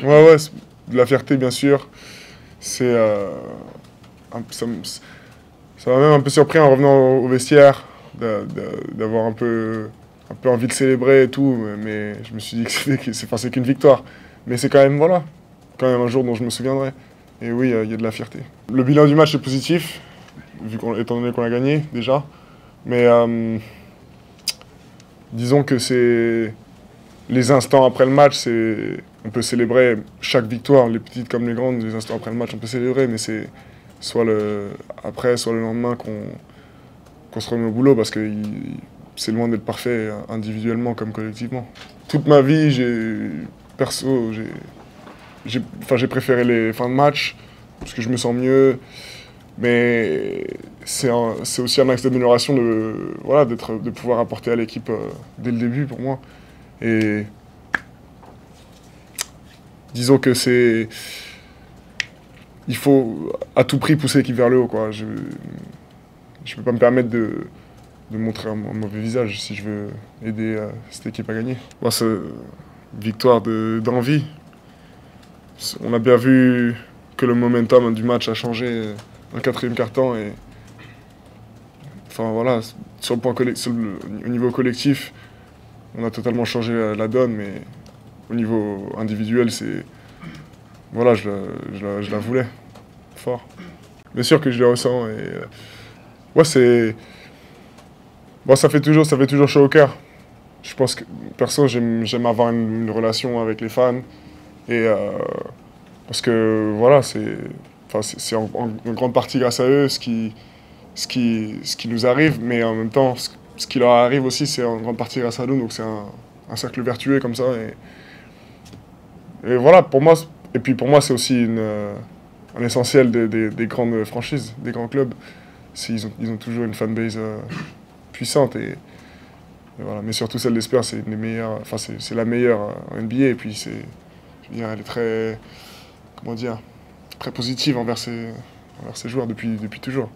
Ouais, ouais, de la fierté, bien sûr. C'est, ça m'a même un peu surpris en revenant au vestiaire, d'avoir un peu envie de célébrer et tout, mais je me suis dit que c'est qu'une victoire. Mais c'est quand même, voilà, quand même un jour dont je me souviendrai. Et oui, il y a de la fierté. Le bilan du match est positif, étant donné qu'on a gagné déjà. Mais disons que c'est les instants après le match, on peut célébrer chaque victoire, les petites comme les grandes, les instants après le match, on peut célébrer, mais c'est soit après, soit le lendemain qu'on se remet au boulot parce que c'est loin d'être parfait individuellement comme collectivement. Toute ma vie, perso, j'ai préféré les fins de match parce que je me sens mieux, mais c'est aussi un axe d'amélioration voilà, de pouvoir apporter à l'équipe dès le début pour moi. Et disons que il faut à tout prix pousser l'équipe vers le haut, quoi. Je peux pas me permettre de montrer un mauvais visage si je veux aider cette équipe à gagner. Moi, c'est victoire d'envie. On a bien vu que le momentum du match a changé en quatrième quart-temps et enfin voilà, au niveau collectif, on a totalement changé la donne, mais au niveau individuel, c'est voilà, je la voulais fort. Bien sûr que je le ressens et ouais, c'est bon, ça fait toujours chaud au cœur. Je pense que perso, j'aime avoir une relation avec les fans et parce que voilà, c'est en grande partie grâce à eux ce qui nous arrive, mais en même temps, ce qui leur arrive aussi, c'est en grande partie grâce à nous, donc c'est un cercle vertueux comme ça. Et voilà, pour moi, et puis pour moi, c'est aussi un essentiel des grandes franchises, des grands clubs. Ils ont toujours une fanbase puissante et voilà. Mais surtout celle des Spurs, c'est une des meilleures, enfin c'est la meilleure en NBA et puis je veux dire, elle est très, comment dire, très positive envers ses joueurs depuis toujours.